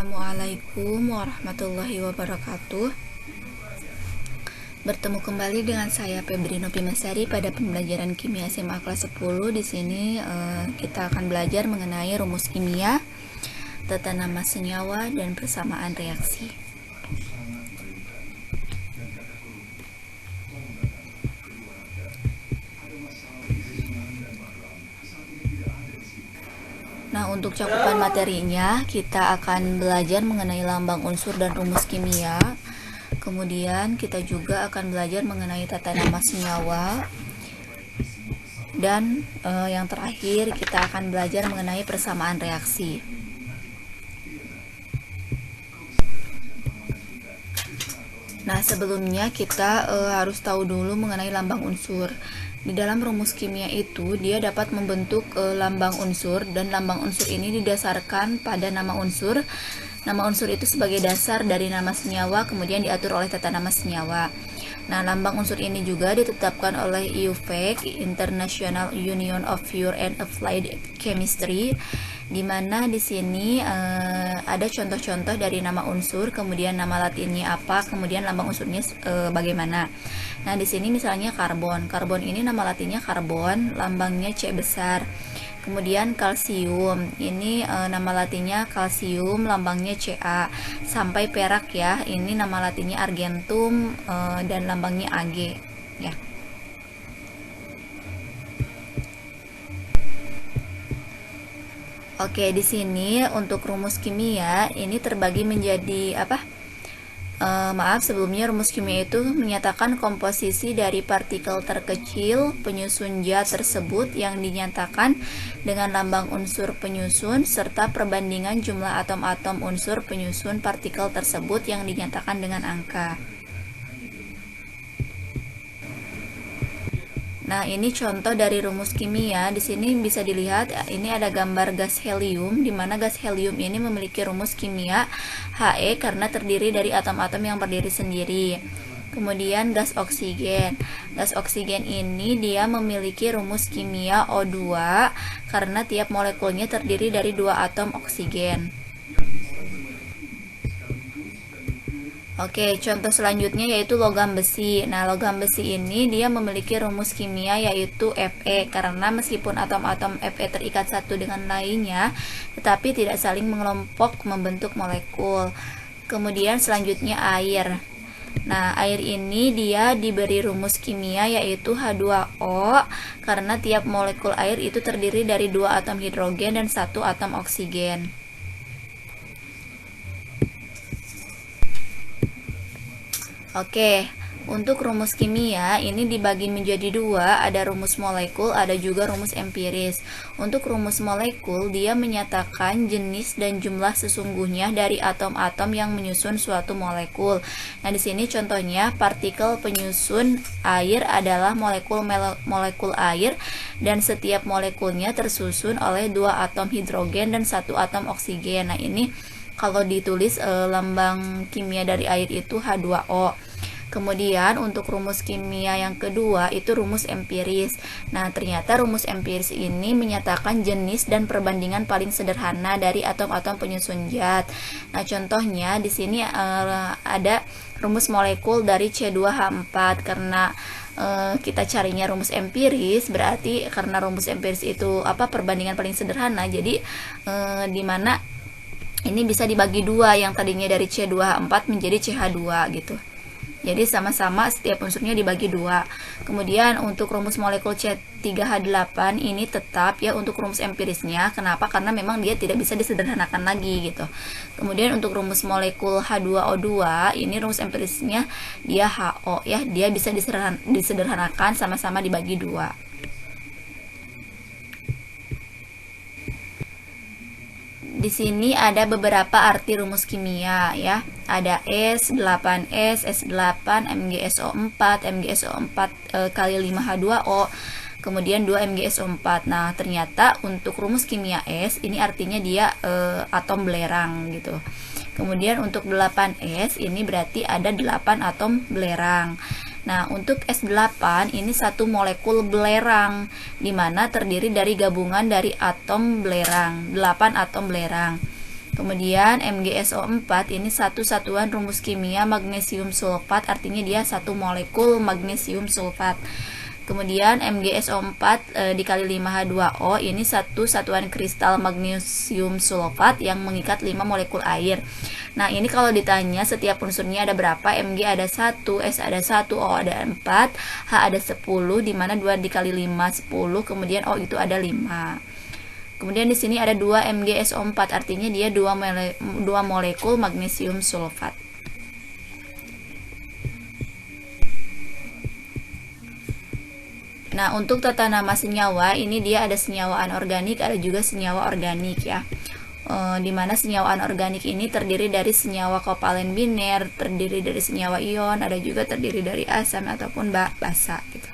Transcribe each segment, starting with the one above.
Assalamualaikum warahmatullahi wabarakatuh. Bertemu kembali dengan saya Febri Nopimasari pada pembelajaran kimia SMA kelas 10. Di sini kita akan belajar mengenai rumus kimia, tata nama senyawa, dan persamaan reaksi. Nah, untuk cakupan materinya, kita akan belajar mengenai lambang unsur dan rumus kimia. Kemudian kita juga akan belajar mengenai tata nama senyawa. Dan yang terakhir, kita akan belajar mengenai persamaan reaksi. Nah, sebelumnya kita harus tahu dulu mengenai lambang unsur. Di dalam rumus kimia itu, dia dapat membentuk lambang unsur, dan lambang unsur ini didasarkan pada nama unsur. Nama unsur itu sebagai dasar dari nama senyawa, kemudian diatur oleh tata nama senyawa. Nah, lambang unsur ini juga ditetapkan oleh IUPAC, International Union of Pure and Applied Chemistry, di mana di sini ada contoh-contoh dari nama unsur, kemudian nama latinnya apa, kemudian lambang unsurnya bagaimana. Nah, di sini misalnya karbon. Karbon ini nama latinnya karbon, lambangnya C besar. Kemudian kalsium, ini nama latinnya kalsium, lambangnya Ca. Sampai perak ya, ini nama latinnya argentum dan lambangnya Ag ya. Oke, di sini untuk rumus kimia ini terbagi menjadi apa? Sebelumnya rumus kimia itu menyatakan komposisi dari partikel terkecil penyusun zat tersebut yang dinyatakan dengan lambang unsur penyusun serta perbandingan jumlah atom-atom unsur penyusun partikel tersebut yang dinyatakan dengan angka. Nah, ini contoh dari rumus kimia. Di sini bisa dilihat, ini ada gambar gas helium, di mana gas helium ini memiliki rumus kimia He karena terdiri dari atom-atom yang berdiri sendiri. Kemudian gas oksigen. Gas oksigen ini dia memiliki rumus kimia O2 karena tiap molekulnya terdiri dari 2 atom oksigen. Oke, contoh selanjutnya yaitu logam besi. Nah, logam besi ini dia memiliki rumus kimia yaitu Fe karena meskipun atom-atom Fe terikat satu dengan lainnya, tetapi tidak saling mengelompok membentuk molekul. Kemudian selanjutnya air. Nah, air ini dia diberi rumus kimia yaitu H2O karena tiap molekul air itu terdiri dari 2 atom hidrogen dan 1 atom oksigen. Oke, untuk rumus kimia ini dibagi menjadi 2, ada rumus molekul, ada juga rumus empiris. Untuk rumus molekul, dia menyatakan jenis dan jumlah sesungguhnya dari atom-atom yang menyusun suatu molekul. Nah, di sini contohnya partikel penyusun air adalah molekul air, dan setiap molekulnya tersusun oleh 2 atom hidrogen dan 1 atom oksigen. Nah, ini kalau ditulis lambang kimia dari air itu H2O. Kemudian untuk rumus kimia yang kedua itu rumus empiris. Nah, ternyata rumus empiris ini menyatakan jenis dan perbandingan paling sederhana dari atom-atom penyusun zat. Nah, contohnya di sini ada rumus molekul dari C2H4 karena kita carinya rumus empiris, berarti karena rumus empiris itu perbandingan paling sederhana, jadi dimana ini bisa dibagi 2, yang tadinya dari C2H4 menjadi CH2 gitu. Jadi sama-sama setiap unsurnya dibagi 2. Kemudian untuk rumus molekul C3H8 ini tetap ya untuk rumus empirisnya. Kenapa? Karena memang dia tidak bisa disederhanakan lagi gitu. Kemudian untuk rumus molekul H2O2 ini rumus empirisnya dia HO ya, dia bisa disederhanakan sama-sama dibagi 2. Di sini ada beberapa arti rumus kimia ya. Ada S, 8S, S8, MgSO4, MgSO4 kali 5H2O, kemudian 2 MgSO4. Nah, ternyata untuk rumus kimia S ini artinya dia atom belerang gitu. Kemudian untuk 8S ini berarti ada 8 atom belerang. Nah, untuk S8 ini satu molekul belerang, di mana terdiri dari gabungan dari atom belerang, 8 atom belerang. Kemudian MgSO4 ini satu satuan rumus kimia magnesium sulfat, artinya dia satu molekul magnesium sulfat. Kemudian MgSO4 dikali 5H2O ini satu satuan kristal magnesium sulfat yang mengikat 5 molekul air. Nah, ini kalau ditanya setiap unsurnya ada berapa, Mg ada 1, S ada 1, O ada 4, H ada 10, dimana 2 dikali 5, 10, kemudian O itu ada 5. Kemudian di sini ada 2 MgSO4, artinya dia 2 molekul magnesium sulfat. Nah, untuk tata nama senyawa ini dia ada senyawa anorganik, ada juga senyawa organik ya. Dimana senyawa anorganik ini terdiri dari senyawa kovalen biner, terdiri dari senyawa ion, ada juga terdiri dari asam ataupun basa gitu.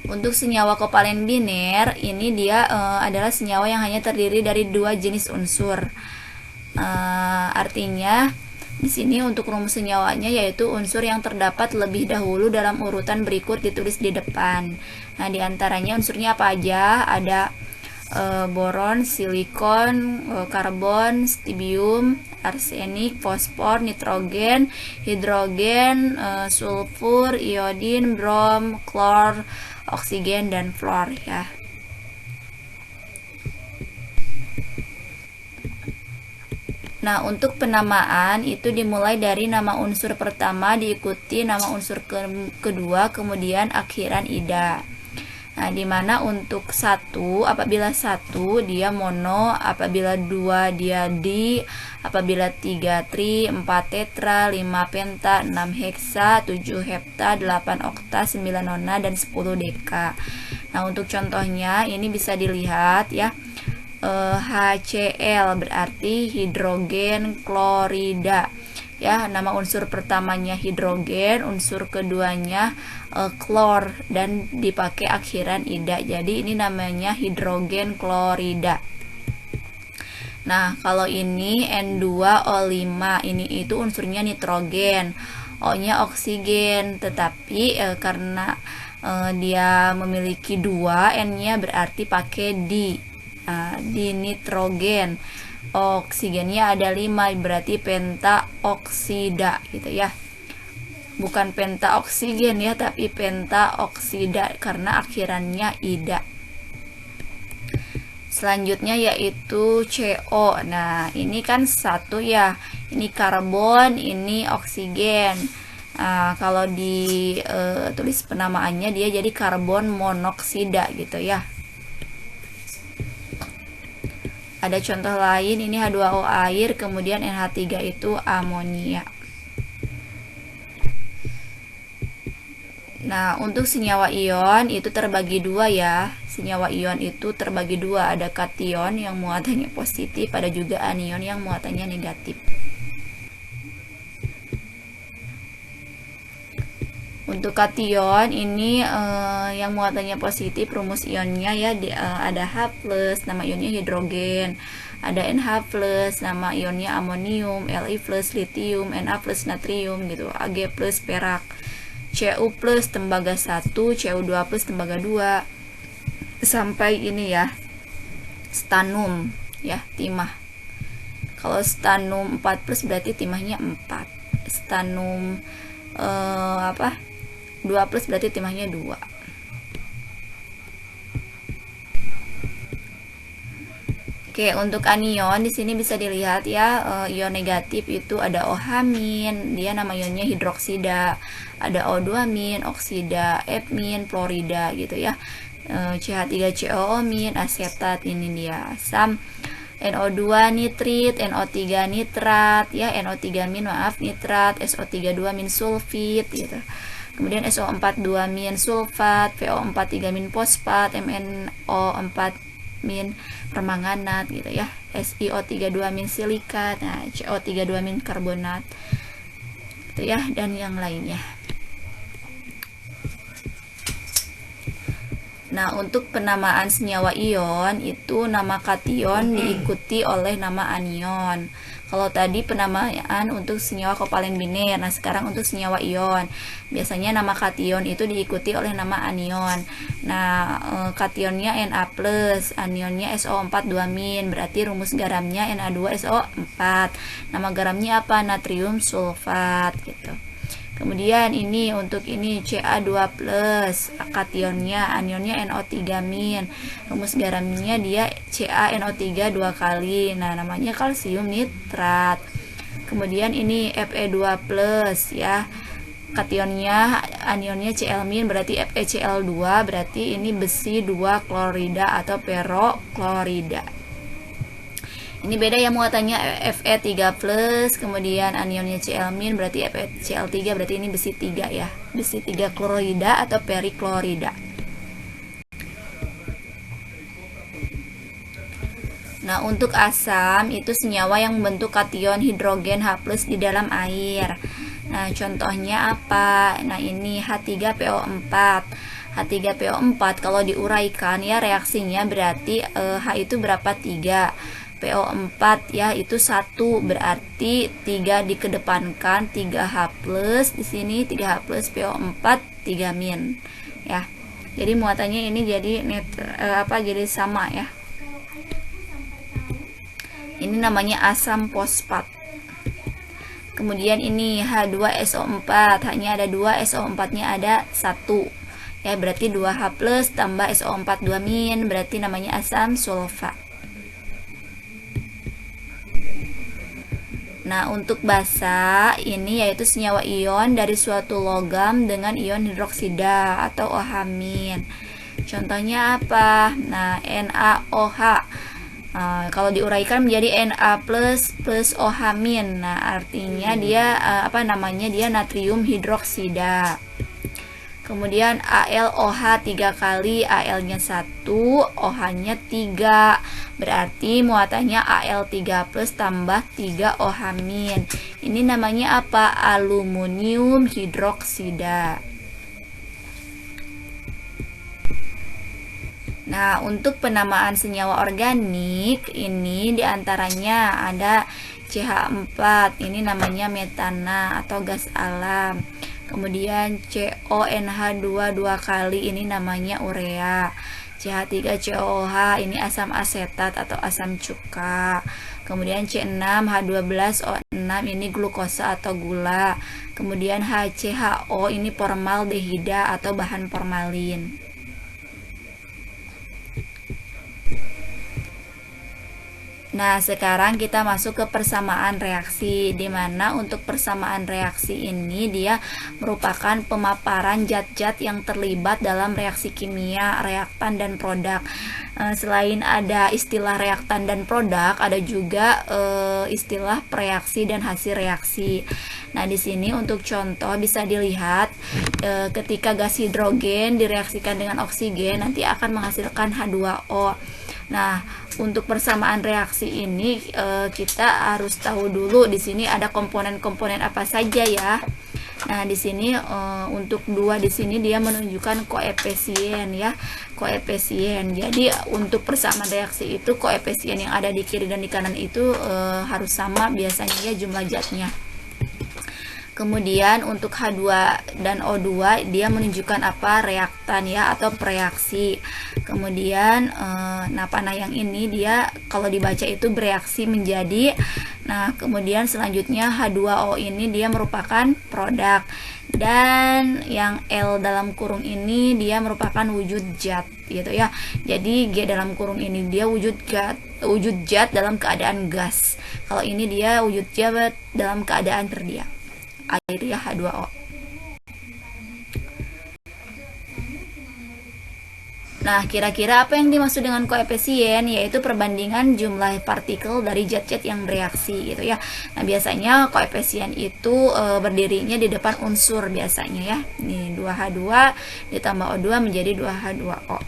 Untuk senyawa kovalen biner ini dia adalah senyawa yang hanya terdiri dari 2 jenis unsur. Artinya di sini untuk rumus senyawanya yaitu unsur yang terdapat lebih dahulu dalam urutan berikut ditulis di depan. Nah, diantaranya unsurnya apa aja? Ada boron, silikon, karbon, strontium, arsenik, fosfor, nitrogen, hidrogen, sulfur, iodin, brom, klor, oksigen, dan fluor ya. Nah, untuk penamaan itu dimulai dari nama unsur pertama diikuti nama unsur kedua, kemudian akhiran ida. Nah, dimana untuk 1, apabila 1 dia mono, apabila 2 dia di, apabila 3 tri, 4 tetra, 5 penta, 6 heksa, 7 hepta, 8 okta, 9 nona, dan 10 deka. Nah, untuk contohnya ini bisa dilihat ya. HCl berarti hidrogen klorida ya, nama unsur pertamanya hidrogen, unsur keduanya klor, dan dipakai akhiran ida, jadi ini namanya hidrogen klorida. Nah, kalau ini N2O5 ini itu unsurnya nitrogen, O-nya oksigen, tetapi karena dia memiliki 2, N-nya berarti pakai di nitrogen. Oksigennya ada 5, berarti pentaoksida gitu ya. Bukan pentaoksigen ya, tapi pentaoksida karena akhirannya ida. Selanjutnya yaitu CO. Nah, ini kan 1 ya. Ini karbon, ini oksigen. Nah, kalau di tulis penamaannya dia jadi karbon monoksida gitu ya. Ada contoh lain, ini H2O air, kemudian NH3 itu amonia. Nah, untuk senyawa ion itu terbagi 2 ya. Senyawa ion itu terbagi 2, ada kation yang muatannya positif, ada juga anion yang muatannya negatif. Untuk kation ini yang muatannya positif, rumus ionnya ya ada H+, nama ionnya hidrogen, ada NH+, nama ionnya amonium, Li+, litium, Na+, natrium gitu, Ag+, perak, Cu+, tembaga 1, Cu2+, tembaga 2, sampai ini ya stanum ya, timah. Kalau stanum 4+ berarti timahnya 4, stanum 2+ berarti timahnya 2. Oke, untuk anion di sini bisa dilihat ya, ion negatif itu ada OH-, dia nama ionnya hidroksida, ada O2-, oksida, F-, fluorida gitu ya. CH3COO-, asetat, ini dia asam. NO2 nitrit, NO3 nitrat ya, NO3- nitrat, SO32- sulfit gitu. Kemudian SO42- sulfat, VO43- fosfat, MnO4- permanganat gitu ya, SiO32- silikat, nah CO32- karbonat gitu ya, dan yang lainnya. Nah, untuk penamaan senyawa ion itu nama kation diikuti oleh nama anion. Kalau tadi penamaan untuk senyawa kovalen biner, nah sekarang untuk senyawa ion. Biasanya nama kation itu diikuti oleh nama anion. Nah, kationnya Na+, anionnya SO4 2-, berarti rumus garamnya Na2SO4. Nama garamnya apa? Natrium sulfat gitu. Kemudian ini untuk ini Ca2+, kationnya, anionnya NO3-, rumus garamnya dia CaNO3 2 kali. Nah, namanya kalsium nitrat. Kemudian ini Fe2+, ya. Kationnya, anionnya Cl-, berarti FeCl2, berarti ini besi 2 klorida atau peroklorida. Ini beda ya muatannya, Fe3+, kemudian anionnya Cl-, berarti FeCl3, berarti ini besi 3 ya. Besi 3 klorida atau periklorida. Nah, untuk asam itu senyawa yang membentuk kation hidrogen H+ di dalam air. Nah, contohnya apa? Nah, ini H3PO4. H3PO4 kalau diuraikan ya reaksinya berarti H itu berapa? 3. PO4 ya itu 1, berarti 3 dikedepankan, 3H+ di sini 3H+ PO4 3- ya. Jadi muatannya ini jadi jadi sama ya. Ini namanya asam fosfat. Kemudian ini H2SO4, hanya ada 2, SO4-nya ada 1. Ya, berarti 2H+ tambah SO4 2-, berarti namanya asam sulfat. Nah, untuk basa ini yaitu senyawa ion dari suatu logam dengan ion hidroksida atau OH-. Contohnya apa? Nah, NaOH. Kalau diuraikan menjadi Na+ plus OH-. Nah, artinya dia dia natrium hidroksida. Kemudian AlOH 3 kali, Al-nya 1, OH-nya 3. Berarti muatannya Al3+ tambah 3 OH-. Ini namanya apa? Aluminium hidroksida. Nah, untuk penamaan senyawa organik ini diantaranya ada CH4, ini namanya metana atau gas alam. Kemudian CONH2 2 kali, ini namanya urea. CH3COOH ini asam asetat atau asam cuka. Kemudian C6H12O6 ini glukosa atau gula. Kemudian HCHO ini formaldehida atau bahan formalin. Nah, sekarang kita masuk ke persamaan reaksi, di mana untuk persamaan reaksi ini dia merupakan pemaparan zat-zat yang terlibat dalam reaksi kimia, reaktan dan produk. Selain ada istilah reaktan dan produk, ada juga istilah preaksi dan hasil reaksi. Nah, di sini untuk contoh bisa dilihat ketika gas hidrogen direaksikan dengan oksigen nanti akan menghasilkan H2O. Nah, untuk persamaan reaksi ini kita harus tahu dulu di sini ada komponen-komponen apa saja ya. Nah, di sini untuk 2 di sini dia menunjukkan koefisien ya, koefisien. Jadi untuk persamaan reaksi itu koefisien yang ada di kiri dan di kanan itu harus sama biasanya ya jumlah zatnya. Kemudian untuk H2 dan O2 dia menunjukkan apa? Reaktan ya atau preaksi. Kemudian panah yang ini dia kalau dibaca itu bereaksi menjadi. Nah, kemudian selanjutnya H2O ini dia merupakan produk. Dan yang L dalam kurung ini dia merupakan wujud zat gitu ya. Jadi G dalam kurung ini dia wujud zat dalam keadaan gas. Kalau ini dia wujud zat dalam keadaan terdiam. Air ya H2O. Nah, kira-kira apa yang dimaksud dengan koefisien? Yaitu perbandingan jumlah partikel dari zat-zat yang bereaksi gitu ya. Nah, biasanya koefisien itu berdirinya di depan unsur biasanya ya. Nih 2H2 ditambah O2 menjadi 2H2O.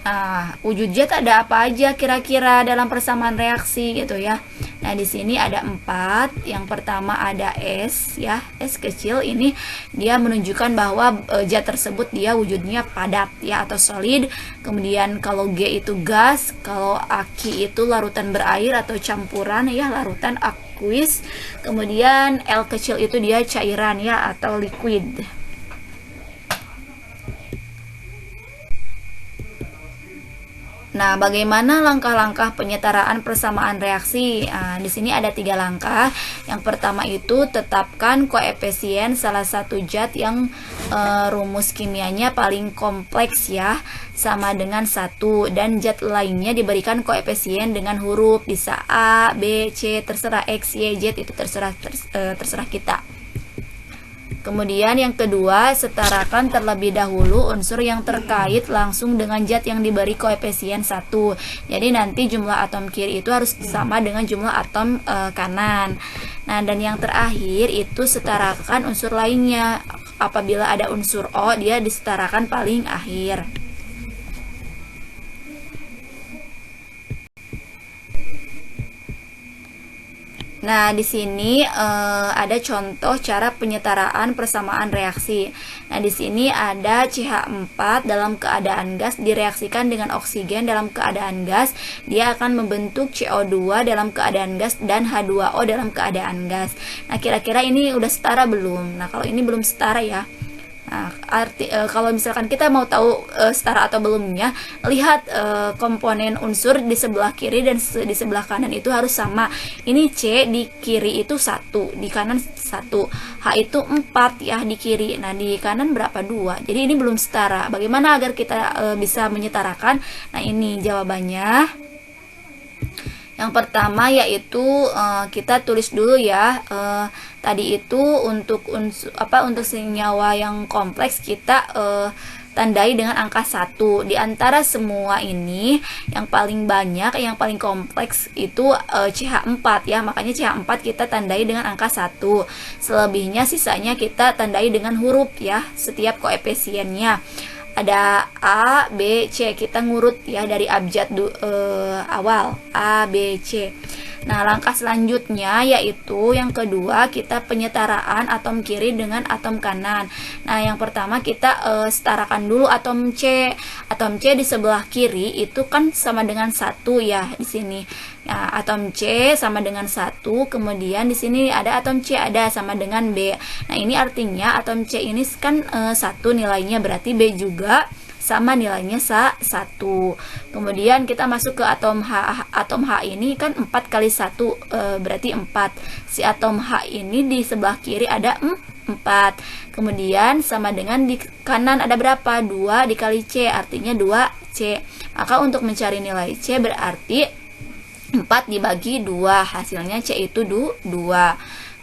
Nah, wujud zat ada apa aja kira-kira dalam persamaan reaksi gitu ya. Nah, Nah, di sini ada 4. Yang pertama ada S ya, S kecil ini dia menunjukkan bahwa zat tersebut dia wujudnya padat ya atau solid. Kemudian kalau G itu gas, kalau Aki itu larutan berair atau campuran ya, larutan aqueous. Kemudian L kecil itu dia cairan ya atau liquid. Nah, bagaimana langkah-langkah penyetaraan persamaan reaksi? Nah, di sini ada 3 langkah. Yang pertama itu tetapkan koefisien salah satu zat yang rumus kimianya paling kompleks ya, sama dengan 1, dan zat lainnya diberikan koefisien dengan huruf, bisa A, B, C, terserah X, Y, Z itu terserah kita. Kemudian yang kedua, setarakan terlebih dahulu unsur yang terkait langsung dengan zat yang diberi koefisien 1. Jadi nanti jumlah atom kiri itu harus sama dengan jumlah atom kanan. Nah, dan yang terakhir itu setarakan unsur lainnya. Apabila ada unsur O, dia disetarakan paling akhir. Nah, di sini ada contoh cara penyetaraan persamaan reaksi. Nah, di sini ada CH4 dalam keadaan gas direaksikan dengan oksigen dalam keadaan gas, dia akan membentuk CO2 dalam keadaan gas dan H2O dalam keadaan gas. Nah, kira-kira ini udah setara belum? Nah, kalau ini belum setara ya. Nah, kalau misalkan kita mau tahu setara atau belumnya, lihat komponen unsur di sebelah kiri dan di sebelah kanan itu harus sama. Ini C di kiri itu 1, di kanan 1. H itu 4 ya di kiri. Nah, di kanan berapa? 2. Jadi ini belum setara. Bagaimana agar kita bisa menyetarakan? Nah, ini jawabannya. Yang pertama yaitu kita tulis dulu ya. Tadi itu untuk senyawa yang kompleks kita tandai dengan angka 1. Di antara semua ini yang paling banyak, yang paling kompleks itu CH4 ya. Makanya CH4 kita tandai dengan angka 1. Selebihnya sisanya kita tandai dengan huruf ya, setiap koefisiennya. Ada A, B, C, kita ngurut ya dari abjad awal A, B, C. Nah, langkah selanjutnya yaitu yang kedua, kita penyetaraan atom kiri dengan atom kanan. Nah, yang pertama kita setarakan dulu atom C. Atom C di sebelah kiri itu kan sama dengan 1 ya di sini. Nah, atom C sama dengan 1, kemudian di sini ada atom C ada sama dengan B. Nah, ini artinya atom C ini kan 1 nilainya, berarti B juga sama nilainya 1. Kemudian kita masuk ke atom H. Atom H ini kan 4 kali 1 berarti 4. Si atom H ini di sebelah kiri ada 4. Kemudian sama dengan di kanan ada berapa? 2 dikali C, artinya 2C. Maka untuk mencari nilai C berarti 4 dibagi 2, hasilnya C itu 2.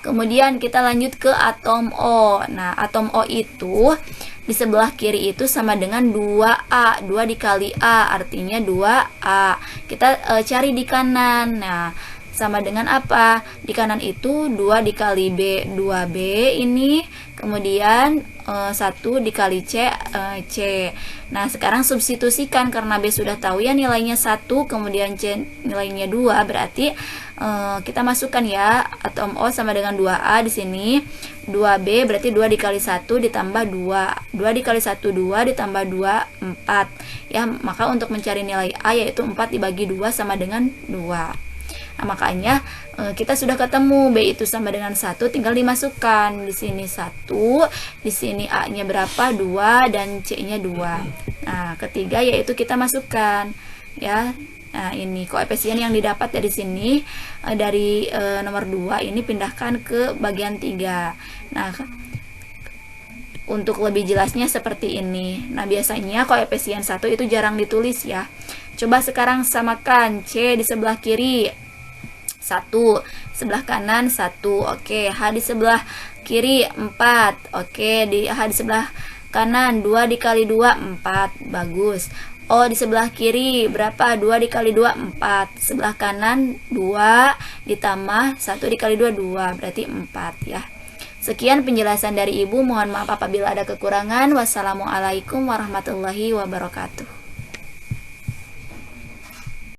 Kemudian kita lanjut ke atom O. Nah, atom O itu di sebelah kiri itu sama dengan 2A. 2 dikali A artinya 2A. Kita cari di kanan. Nah, sama dengan apa? Di kanan itu 2 dikali B, 2B ini. Kemudian 1 dikali C, C. Nah, sekarang substitusikan karena B sudah tahu ya nilainya 1, kemudian C nilainya 2, berarti kita masukkan ya atom O sama dengan 2A di sini. 2B berarti 2 dikali 1 ditambah 2. 2 dikali 1 2 ditambah 2 4. Ya, maka untuk mencari nilai A yaitu 4 dibagi 2 sama dengan 2. Nah, makanya kita sudah ketemu B itu sama dengan 1, tinggal dimasukkan. Di sini 1, di sini A-nya berapa? 2 dan C-nya 2. Nah, ketiga yaitu kita masukkan ya. Nah, ini koefisien yang didapat dari sini dari nomor 2 ini pindahkan ke bagian 3. Nah, untuk lebih jelasnya seperti ini. Nah, biasanya koefisien 1 itu jarang ditulis ya. Coba sekarang samakan C di sebelah kiri 1, sebelah kanan 1. Oke, H di sebelah kiri 4. Oke, di H di sebelah kanan 2 dikali 2 4. Bagus. O di sebelah kiri berapa? 2 dikali 2 4. Sebelah kanan 2 ditambah 1 dikali 2 2, berarti 4 ya. Sekian penjelasan dari Ibu. Mohon maaf apabila ada kekurangan. Wassalamualaikum warahmatullahi wabarakatuh.